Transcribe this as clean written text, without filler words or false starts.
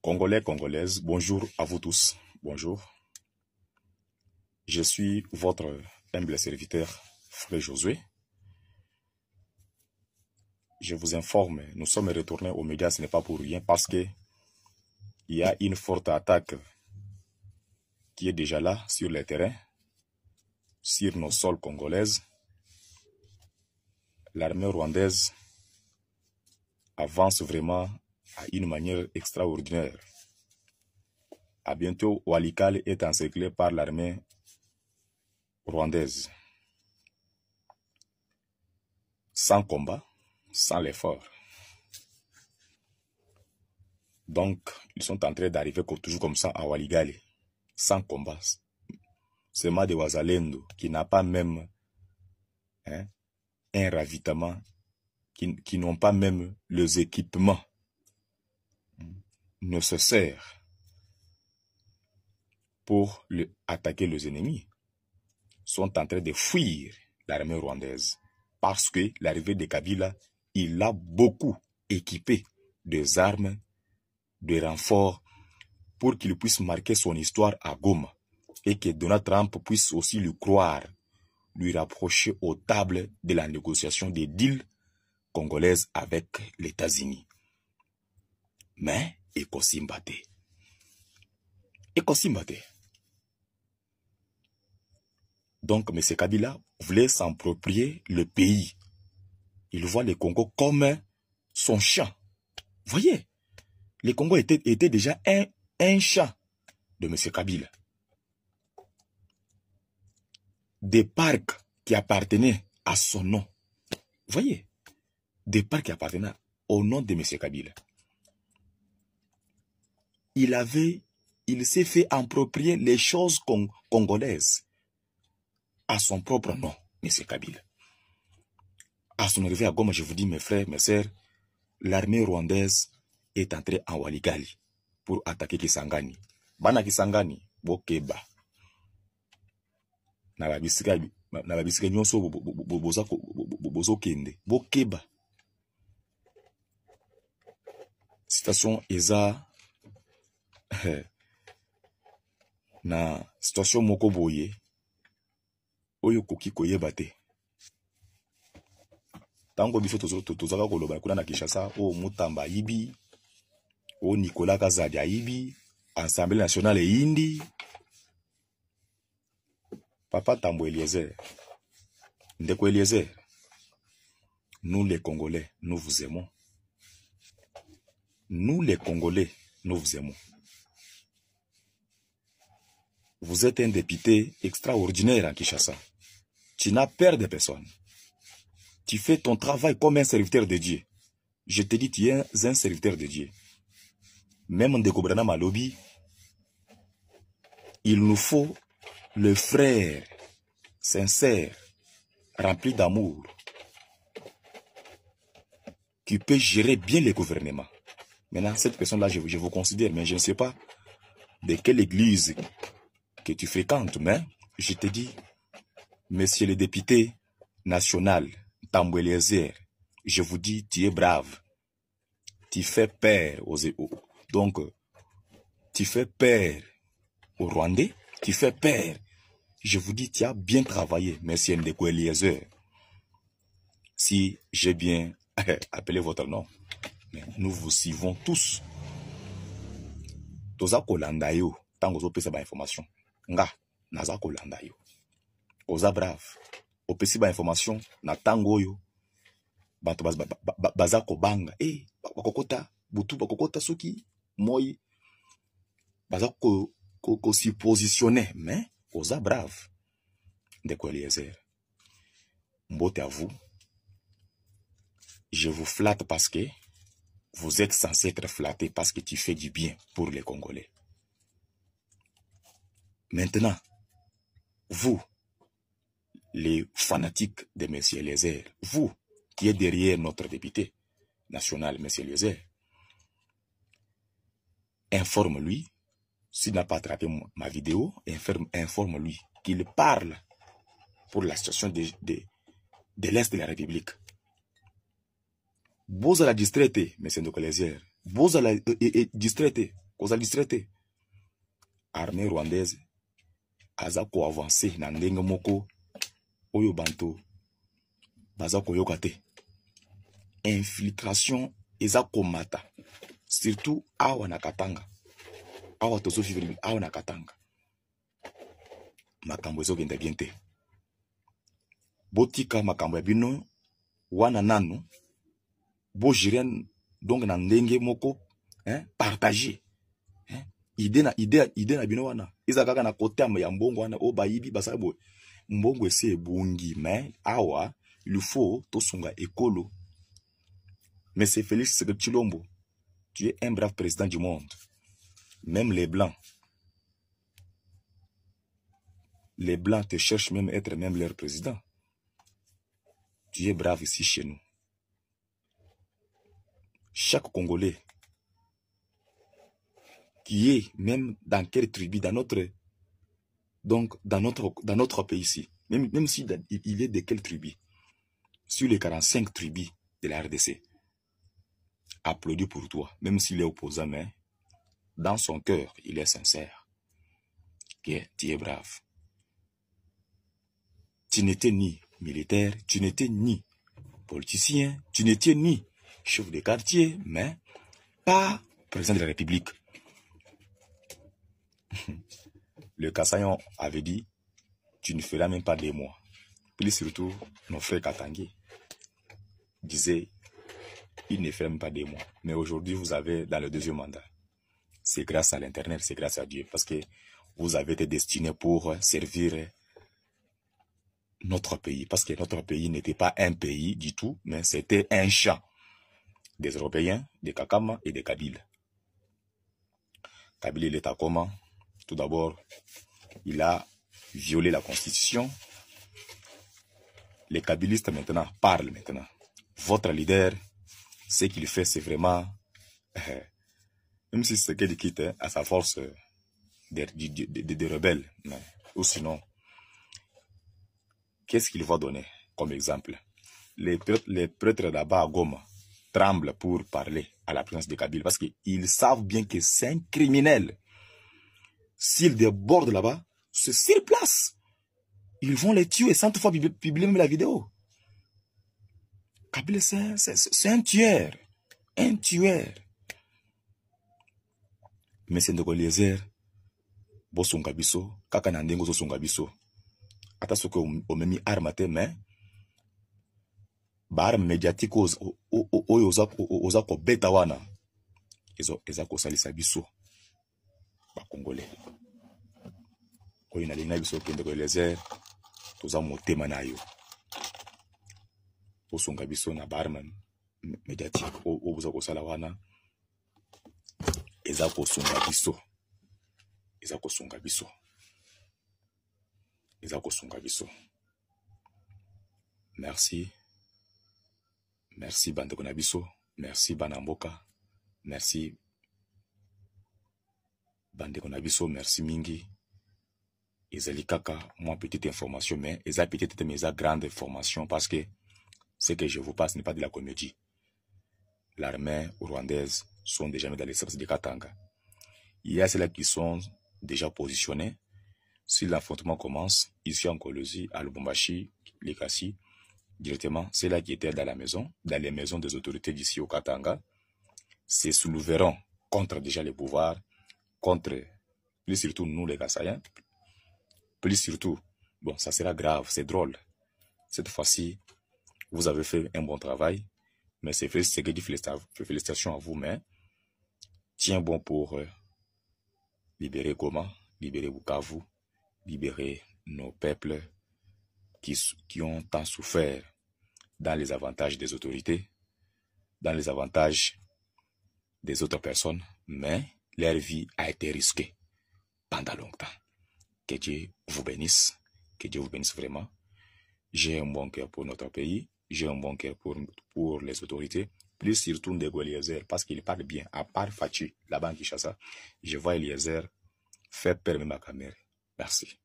Congolais, Congolaises, bonjour à vous tous. Bonjour. Je suis votre humble serviteur, Frère Josué. Je vous informe, nous sommes retournés aux médias, ce n'est pas pour rien, parce que il y a une forte attaque qui est déjà là, sur le terrain, sur nos sols congolaises. L'armée rwandaise avance vraiment à une manière extraordinaire. À bientôt, Walikale est encerclé par l'armée rwandaise. Sans combat, sans l'effort. Donc, ils sont en train d'arriver toujours comme ça à Walikale, sans combat. C'est Made Wazalendo qui n'a pas même un ravitaillement, qui n'ont pas même les équipements nécessaires pour attaquer les ennemis, sont en train de fuir l'armée rwandaise. Parce que l'arrivée de Kabila, il a beaucoup équipé des armes, de renforts, pour qu'il puisse marquer son histoire à Goma. Et que Donald Trump puisse aussi lui croire, lui rapprocher aux tables de la négociation des deals congolaises avec les États-Unis. Mais, Ekosimbate. Donc, M. Kabila voulait s'approprier le pays. Il voit le Congo comme son champ. Voyez, le Congo était déjà un champ de M. Kabila. Des parcs qui appartenaient à son nom. Voyez, des parcs qui appartenaient au nom de M. Kabila. Il s'est fait approprier les choses congolaises à son propre nom, M. Kabila. À son arrivée à Goma, je vous dis, mes frères, mes sœurs, l'armée rwandaise est entrée en Walikale pour attaquer Kisangani. Bana Kisangani, bokeba. Na babisika nyonso bozo kende. Bokeba. Situation eza na situation moko boye oyo koki koyeba te. Tango biso tozaka koloba kuna na Kinshasa o Mutamba yibi o Nicolas Kazadi yibi Assemblée nationale yindi Papa Tambo Eliezer Ndeko Eliezer, nous les Congolais, nous vous aimons. Nous les Congolais, nous vous aimons. Vous êtes un député extraordinaire en Kinshasa. Tu n'as peur de personne. Tu fais ton travail comme un serviteur de Dieu. Je te dis, tu es un serviteur de Dieu. Même Ndeko Brana Malobi, il nous faut le frère sincère, rempli d'amour, qui peut gérer bien le gouvernement. Maintenant, cette personne-là, je vous considère, mais je ne sais pas de quelle église que tu fréquentes, mais je te dis, monsieur le député national, Tambo Eliezer, je vous dis, tu es brave. Tu fais peur donc, tu fais peur aux Rwandais, tu fais peur. Je vous dis, tu as bien travaillé, monsieur Ndeko Eliezer. Si j'ai bien appelé votre nom, mais nous vous suivons tous. Toza kolanda yo, tango zo pesa ba information. Nga, naza kolanda yo. Oza brave. Opesi ba information, na tango yo. Bato baza kobanga. Bakokota, butu bakokota soki, moi. Baza ko si positionner, mais oza brave. Ndeko Eliezer. Mbote à vous. Je vous flatte parce que vous êtes censé être flatté parce que tu fais du bien pour les Congolais. Maintenant, vous, les fanatiques de M. Eliezer, vous qui êtes derrière notre député national, M. Eliezer, informe-lui, s'il n'a pas attrapé ma vidéo, informe-lui qu'il parle pour la situation de l'Est de la République. Boza la distraite, M. Ndeko Eliezer. Boza la distraite, cause distraité. Armée rwandaise aza ko avancer na ndenge moko oyo banto baza koyoka te. Infiltration eza komata surtout awa na Katanga. Awa tozo vivre awa na Katanga. Makambo ezokende bien te. Botika makambo ya bino wana nanu bo jiren donc na ndenge moko partager idée na bino wana eza kaka na côté ya mbongo wana o bayibi basabo mbongo ese ebungi mais awa il faut tosunga ekolo. Mais c'est Félix Tshilombo, tu es un brave président du monde. Même les blancs te cherchent même à être même leur président. Tu es brave ici chez nous. Chaque Congolais qui est même dans quelle tribu, dans notre pays ici, même si il est de quelle tribu, sur les 45 tribus de la RDC, applaudit pour toi, même s'il est opposant, mais dans son cœur, il est sincère. Tu es brave. Tu n'étais ni militaire, tu n'étais ni politicien, tu n'étais ni chef de quartier, mais pas président de la République. Le Kassayon avait dit, tu ne feras même pas 2 mois. Puis surtout, nos frères Katangui disaient, il ne fait même pas 2 mois. Mais aujourd'hui, vous avez dans le 2e mandat. C'est grâce à l'Internet, c'est grâce à Dieu. Parce que vous avez été destiné pour servir notre pays. Parce que notre pays n'était pas un pays du tout, mais c'était un champ des Européens, des Kakama et des Kabyles. Kabyle, il est à comment? Tout d'abord, il a violé la Constitution. Les kabylistes maintenant parlent maintenant. Votre leader, ce qu'il fait, c'est vraiment, même si c'est qu'il quitte à sa force des rebelles, mais, ou sinon, qu'est-ce qu'il va donner comme exemple? Les prêtres là-bas à Goma tremblent pour parler à la présence de Kabyle parce qu'ils savent bien que c'est un criminel. S'ils débordent là-bas, c'est sur place. Ils vont les tuer sans toutefois publier même la vidéo. Kabyle, c'est un tueur. Un tueur. Mais c'est de Eliezer, Bosonga biso, kaka na ndengo zo songa biso. Ata soko o memi armate mais ba arme médiatique oyo oza ko beta wana. Eza ko salisa biso. Ba Congolais. Oyo na linga biso kende ko Eliezer, toza motema na yo. Bosonga biso na ba arme médiatique oza ko sala wana. Eza ko songa biso. Eza ko songa biso. Eza ko songa biso. Merci. Merci bandeko na biso. Merci banamboka. Merci bandeko na biso. Merci mingi. Ezali kaka moi petite information mais eza petite mais eza grande information parce que ce que je vous passe n'est pas de la comédie. L'armée rwandaise sont déjà mis dans les services de Katanga. Il y a ceux-là qui sont déjà positionnés. Si l'affrontement commence, ici en Kolosi, à Lubumbashi, Likasi, directement, c'est là qui étaient dans la maison, dans les maisons des autorités d'ici au Katanga, se souleveront contre déjà les pouvoirs, contre, plus surtout nous les Kassaïens, plus surtout, bon, ça sera grave, c'est drôle. Cette fois-ci, vous avez fait un bon travail, mais c'est que félicitations à vous, mais tiens bon pour libérer Goma, libérer Bukavu, libérer nos peuples qui ont tant souffert dans les avantages des autorités, dans les avantages des autres personnes, mais leur vie a été risquée pendant longtemps. Que Dieu vous bénisse, que Dieu vous bénisse vraiment. J'ai un bon cœur pour notre pays, j'ai un bon cœur pour les autorités, plus surtout de Eliezer, parce qu'il parle bien, à part Fachi, là-bas en Kinshasa, je vois Eliezer faire perdre ma caméra. Merci.